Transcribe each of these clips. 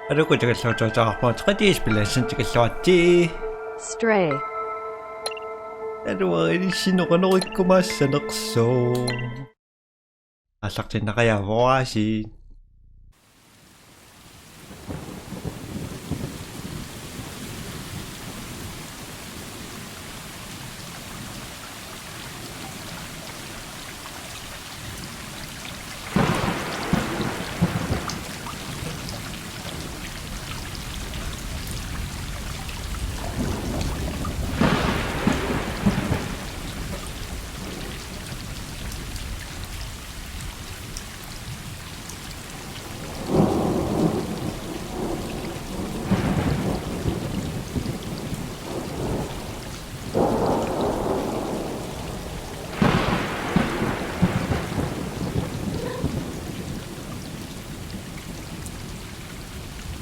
Aduh, mau tadi sebelah ci. Stray. Aduh, ini sinukanood ko mas sanakso. Asaktin na kaya mo kasi.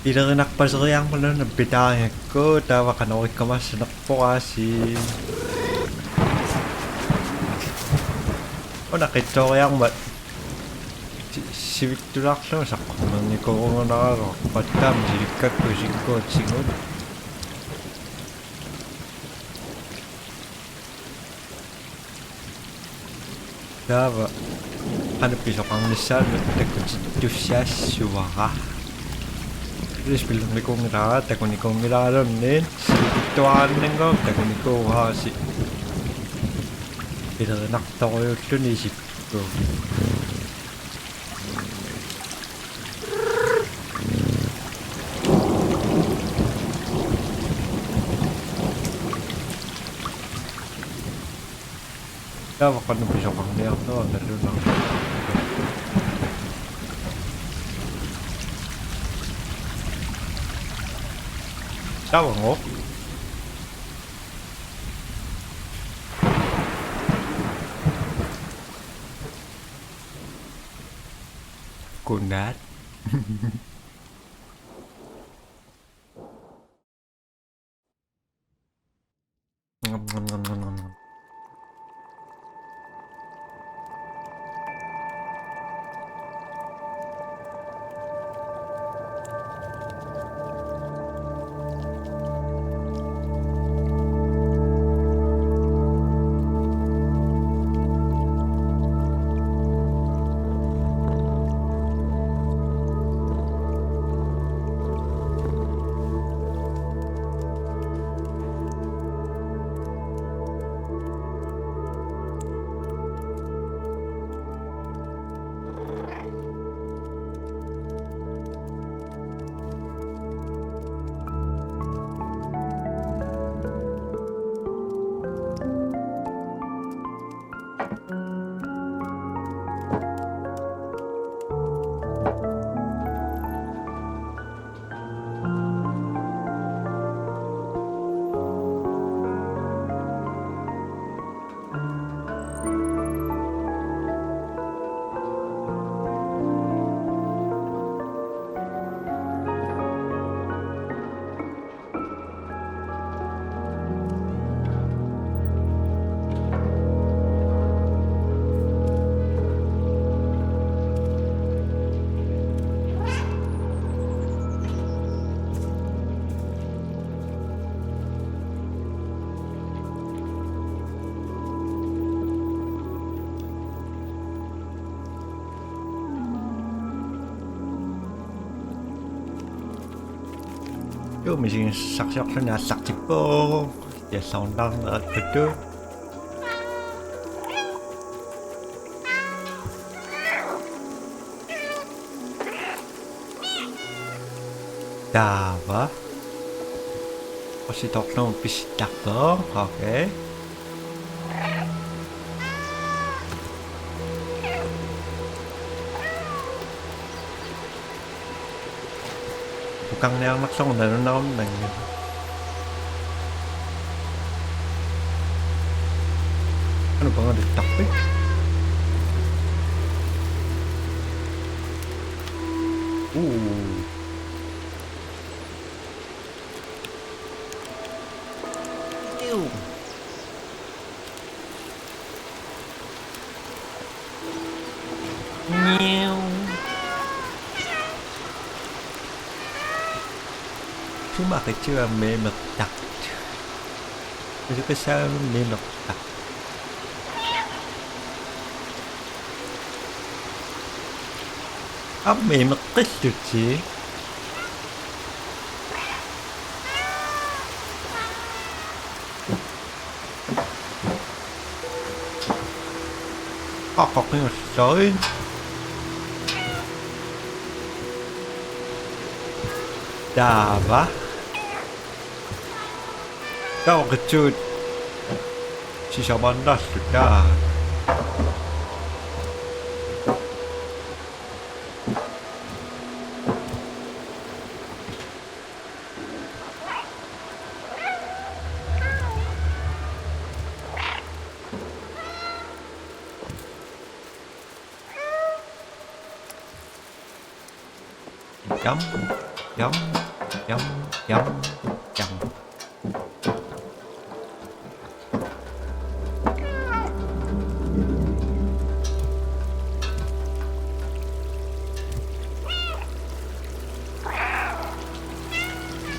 Ilang nakpasayang mo na nabitangin ko. Tawa ka na ka mas sanakpo kasi. O nakita ko yung si Victor Axel sa kumang ni ko kung nakakapatam. Silikat ko singot. Tawa. Ano piso kang nisal. Nagkutito siya suwaka. Terus bilang ni kong rahat, ako ni kong nilaron din. Silipituan ng ko, ako ni ko hasi. Pinanakta ko yung tunisip ko. Tawa ka nung piso kang niyak to, dalo lang. Tawa mo? Kunat? Ngam. Yo, misschien straks ook zo'n zakje po. Je zou dan het bedoel. Dawa. Als je toch nog een beetje dacht, oké. Bukan yang langsung dari naon nang. Ano ba nga ditakpe? Ew. Meow. Du mache tu a me tak. Du ka sa me tak. A me qilluti. Qaqin soin. Dava. Tawqitut. Sisamannassut. Yum, yum, yum, yum, yum.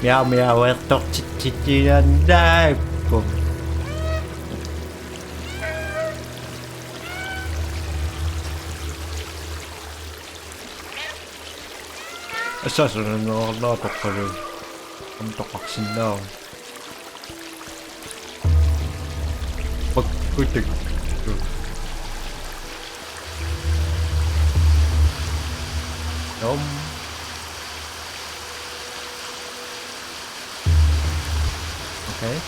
Meow meow, eto chichichiranday po. Asasunod na natok ka rin. Ang tokaksin daw. Pagkutig. Yum. Okay.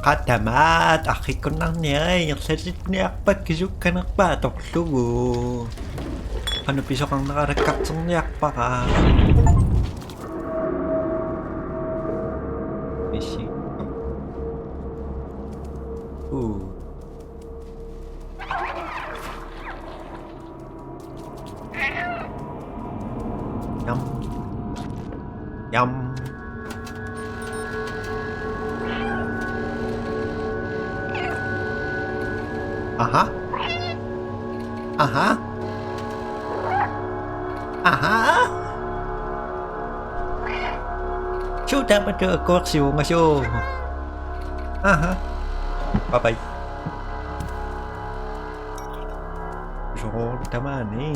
Katamat, akik ko nang niyay. Yung sasit niya, pagkisok ka ng patok lubo. Ano piso kang nakarekat sa niyak pa ka? Missing. Yum. Yum. Aha. Aha. Aha. Chú ta mà chờ cột xíu mà chú. Aha. Bye bye. Rồi, tama ni.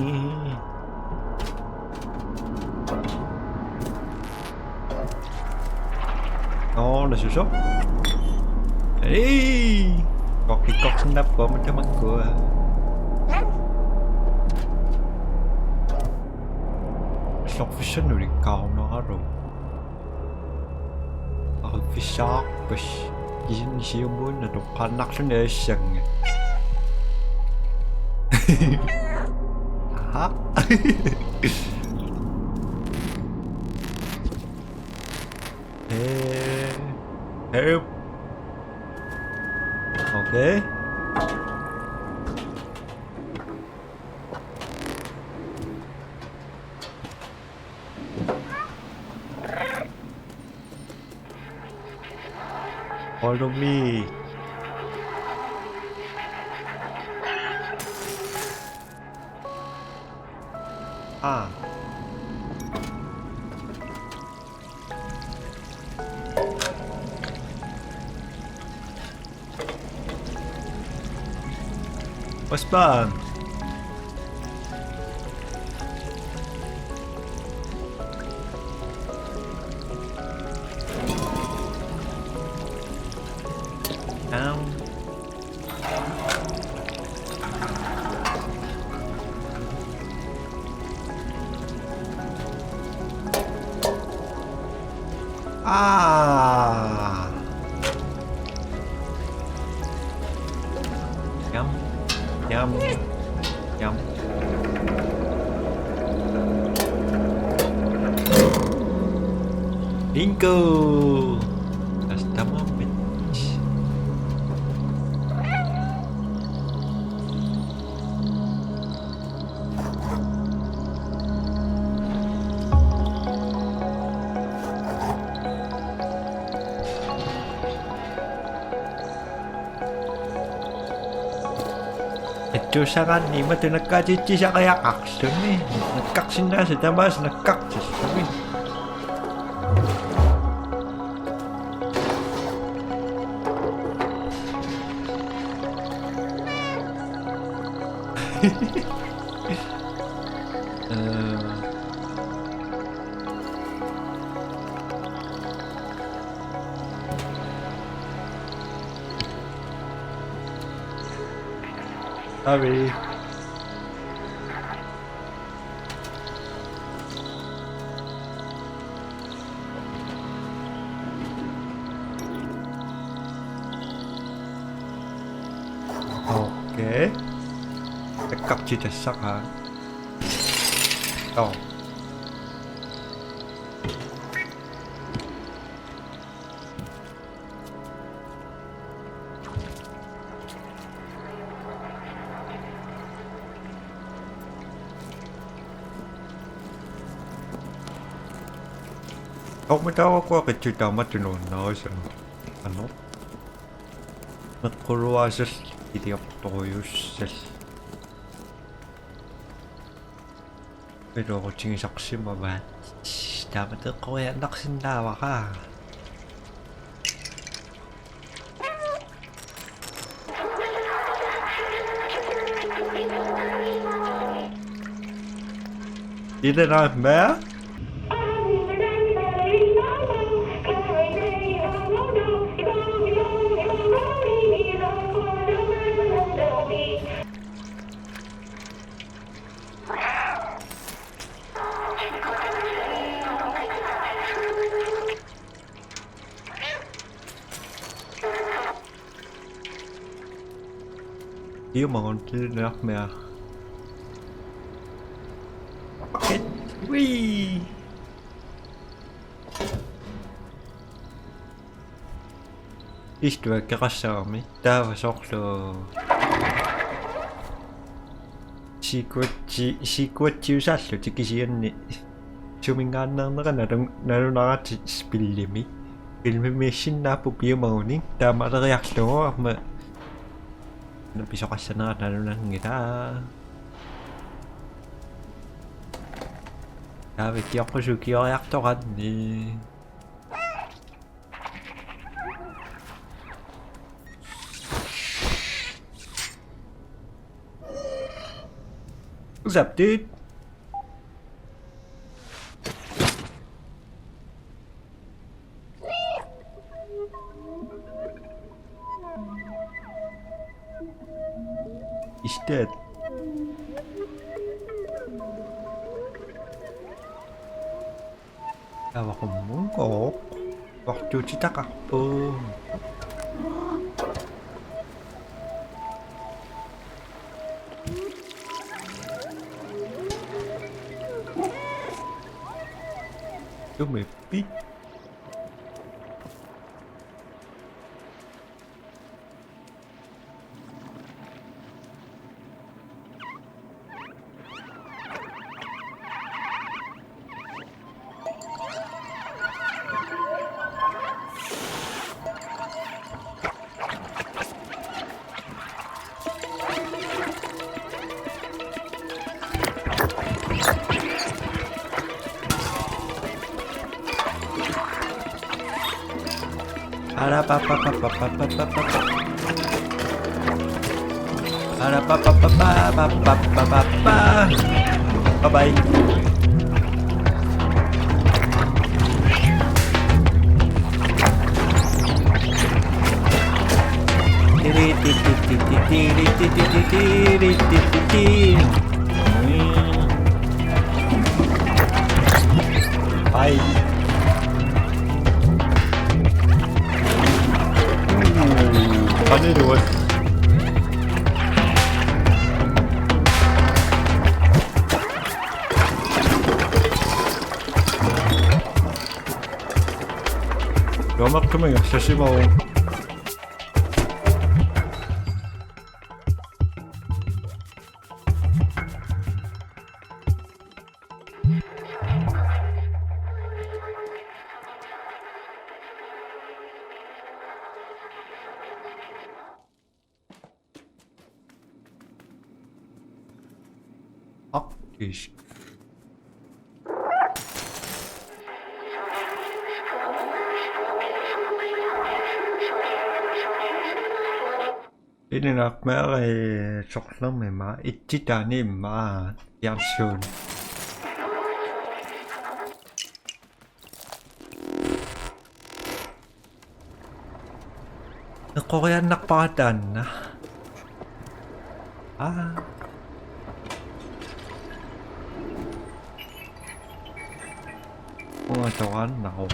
là sự sốt. Ê, còn cái con snap của mình cái mắt của Sofishen 우리 가오나로 Fisak bus izin siumun na panak sa nesang. Ha? Help. Okay. Follow me. Ah. What's bang? Ah. Yum. Yum. Yum. Bingo. Customer bitch. 조사관님한테 나까지 찌샤가야 악성이 깍신나서 담아서 나 깍지성이 Sorry. Okay. Cắt chia chặt sắc hả? Oh. Không có cái chuyện nào mà chuyện nói sao anh nói nó có loa rất thì tôi rất bây giờ có chuyện sắp xếp mà bạn đã mà tôi có em đắc sinh ra mà ha đi đây nào bé. Yếu mà con chưa được mẹ. Rocket. Whee. Istuva kerrassarmi. Täällä sorlo. Sikuatsi usallu tikisianni. Sumingaannerneqa nalunarat spillimi. Filmimiissinnaappu piumaguni. Taamaleriarlugu arma napisoqassanarat nalunangita. Taavikkiorpusukioriartoqanni. What's up, dude? is dead. Sao mà không muốn cột? Hoặc chưa chỉ tắc à? Chú mày biết. Bye bye. Bye. Funny to it. 요만큼은 역시 씹어. 이씨. Ini nak mere coklat memang itu tadi mah yang sun. Korean nak padan nah. Chọn nào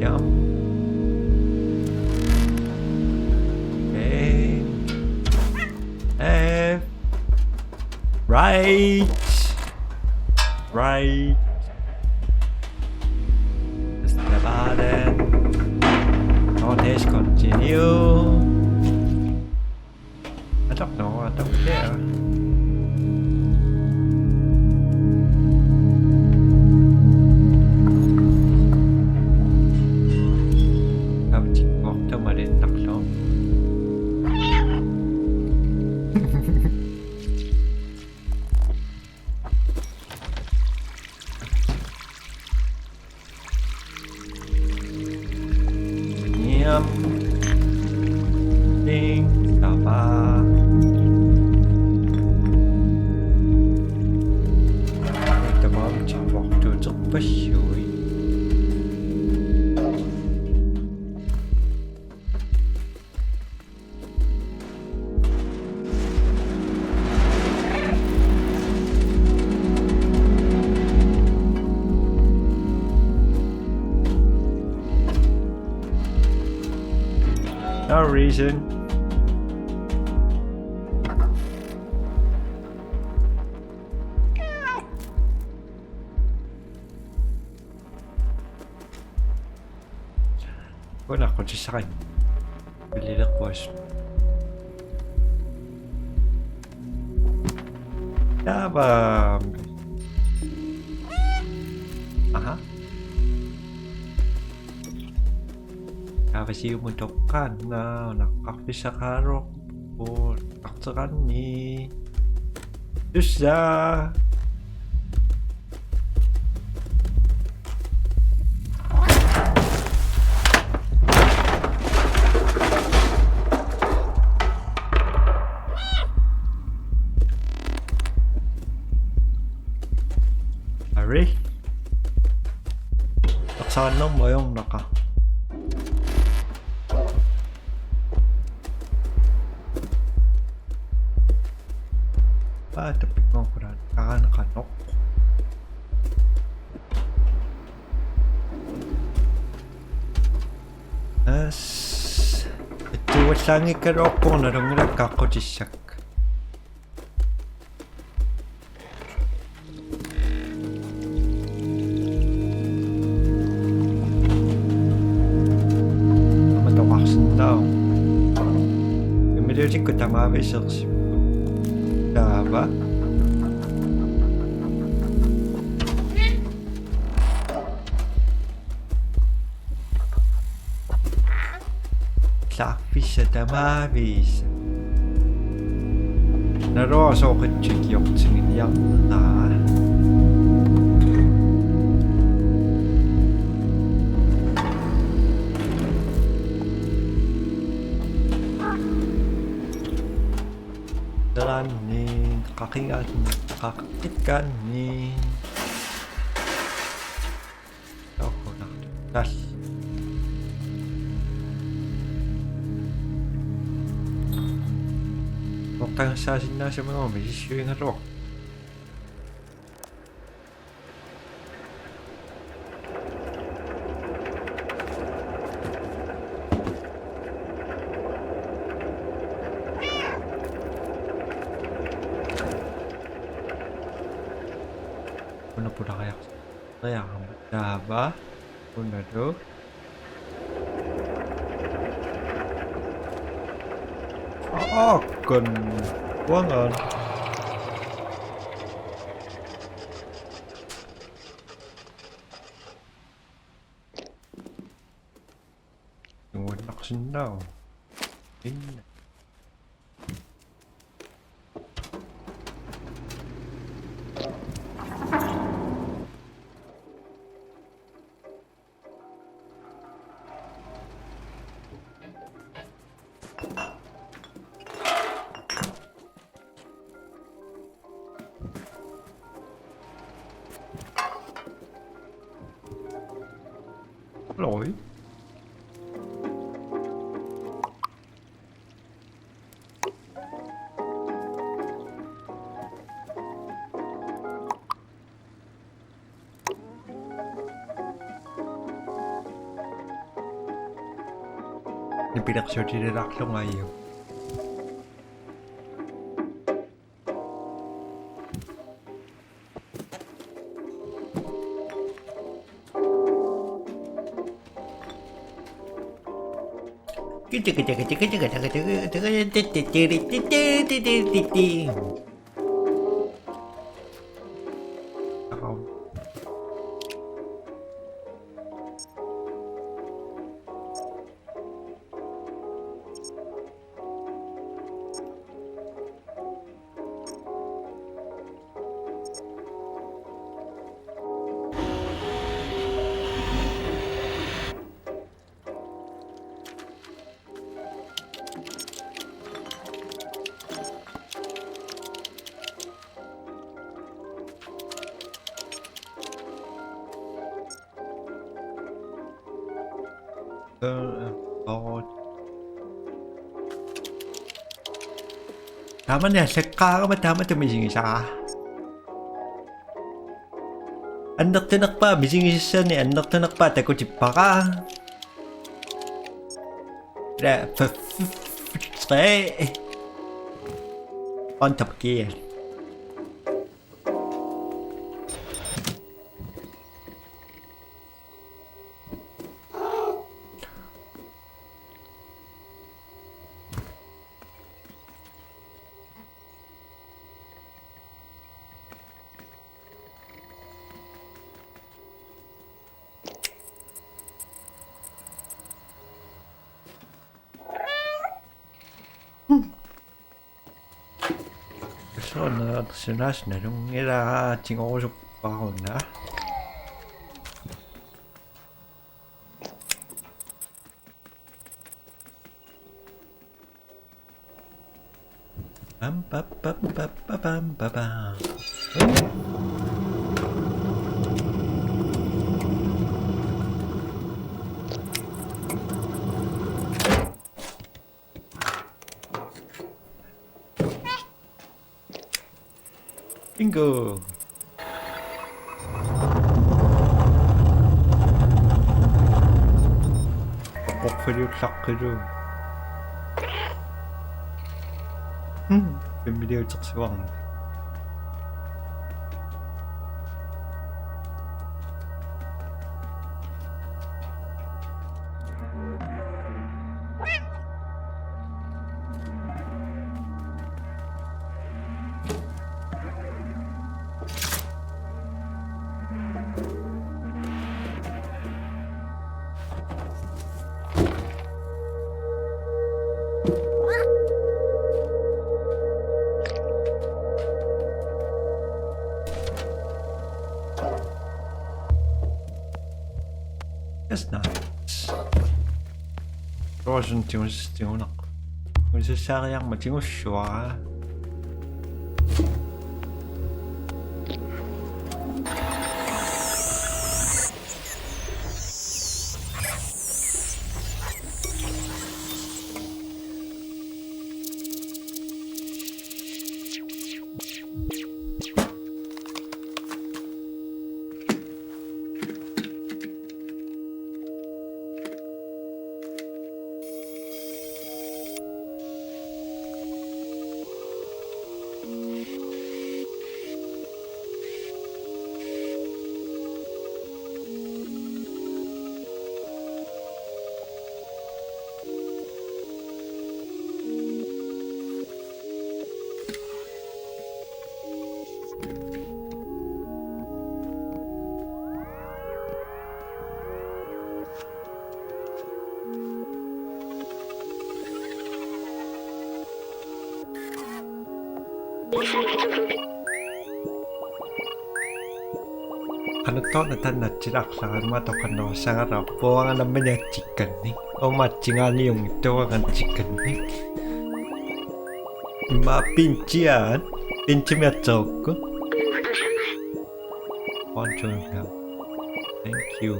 chấm F right Let's continue. I don't know, I don't care. Tao chỉ ngọt thôi mà đến tập đó. Ding, apa? Kita mau cari waktu untuk bersyukur. No reason. Wala ko sa akin. Bili na course. Dabam. Aha. Kasi umutokan na nakakapis sa karok po taksakan ni Yusa. sana mo yung naka. Tapos mo ko na nakakanok. ito wasangi karoko na rin nakakodisak. Matawaksan Emilir ko tamabi sa ba? Lakfish at tamavis. Naroso ko chikyok siniyang na. Dalanin, kakingat, kakitkanin. Ako nakatutas. Kang sasin na sa mga medisyo yung aro. Ano po na kaya? Kaya ka ba? Una do? Kan buangan. Yung naksin daw. Ini. Lỗi Yung pinaksurtirilak lang ngayon. Tama na, saka ka matama tumising isa. Anak tanak pa, bising isa ni anak tanak pa, tako chipa ka. On top gear. So na sinas na nung ira tingosok pa ako na. Pam pam pam pam pam pam pam. 빙고. 꼬크류 싹크류. 뱀미리오 적시왕. That's nice. Det var sådan, det var nok. Men så sagde jeg, at det var sjovt. Ano to natanatsilaksakan matokano sangara po ang naman yung chicken ni o matsingan yung ito ang chicken ni mapinchian pinchi miyatoko poncho nga thank you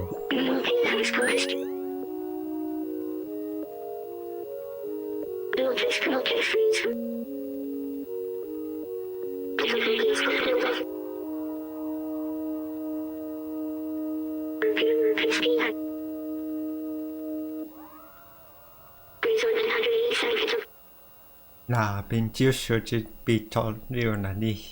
là bên chiếu sửa chỉ bị cho điều là đi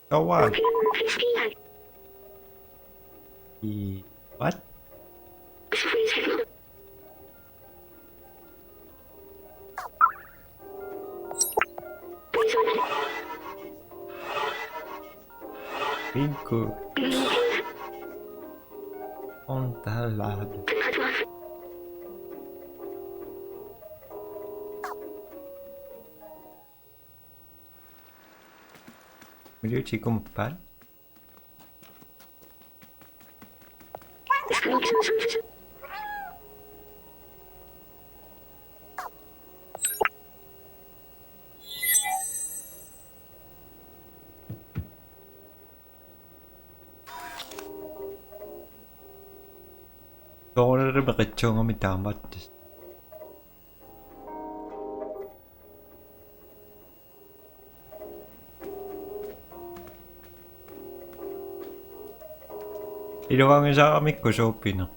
đâu à thì what Bingo. Ontalado. Medio chỉ có một bán. 저거를 막정하면 다 맞지. 이러가면 사람이 거저 없이나.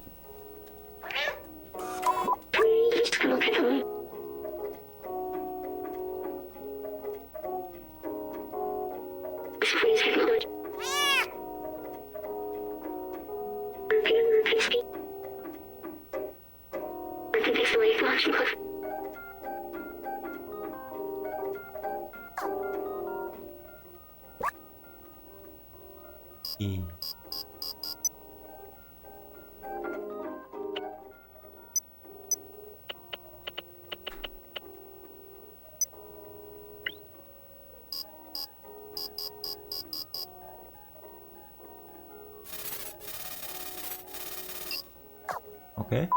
Okay.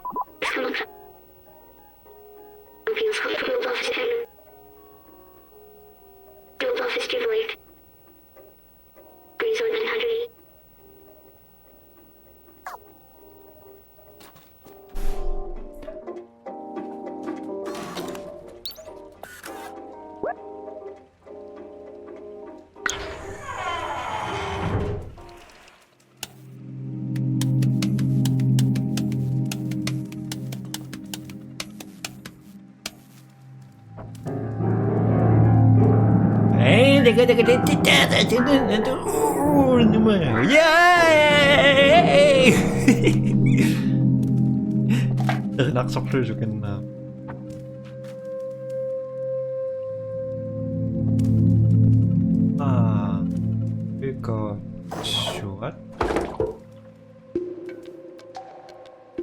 낙석를 주겠나. 아, 이거 좋아.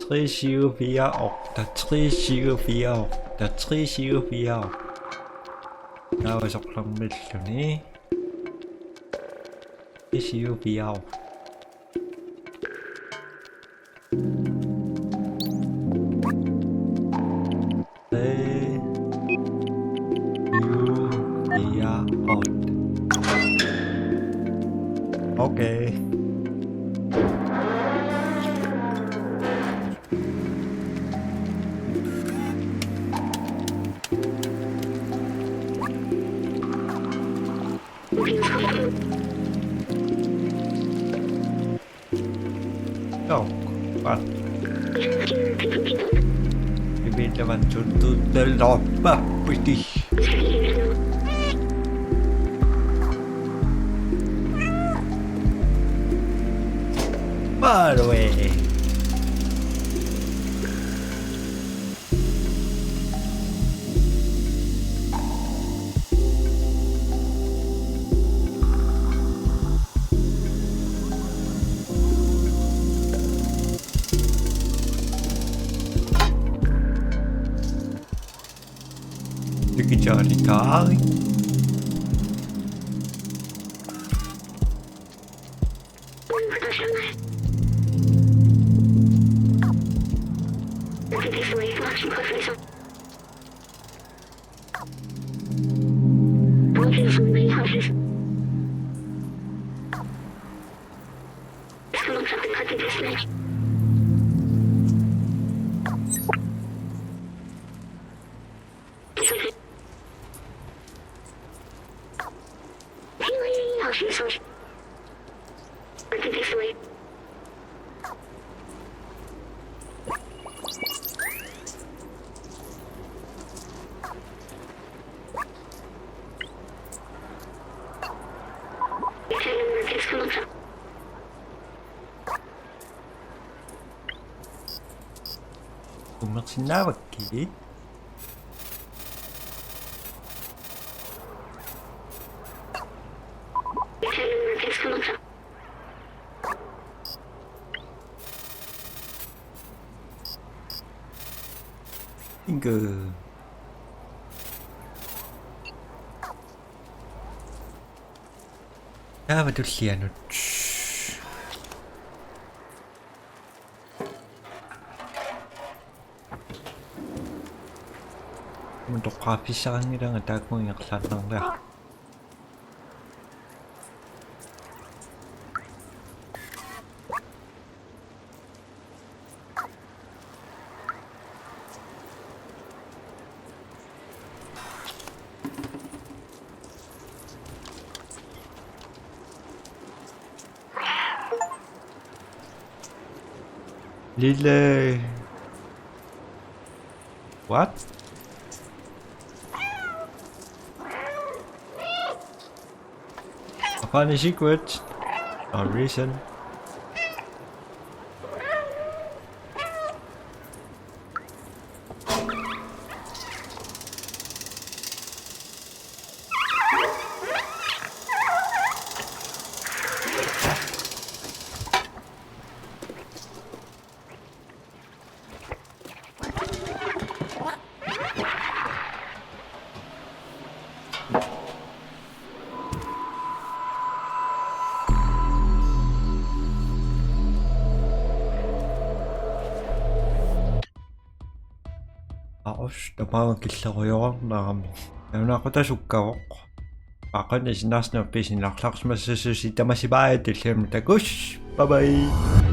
3748, 3748, 3748. Nou, is ook lang een beetje niet. 3748. Oké. Oh, wat? Je weet dat wat de lopen, precies. Far away. Stukje Charlie Kari. Merci Nawaki. Inger. Ja, wat doet jij nu? Untuk kapisang이랑 딱고 약속한 거야. Lille. What? I found a secret. No reason. Tapang killaquyuarnaarami aunaqutasukkavoq aqana sinarsnerpi sinarlarsmassusi tamasipaatillam takus bye bye.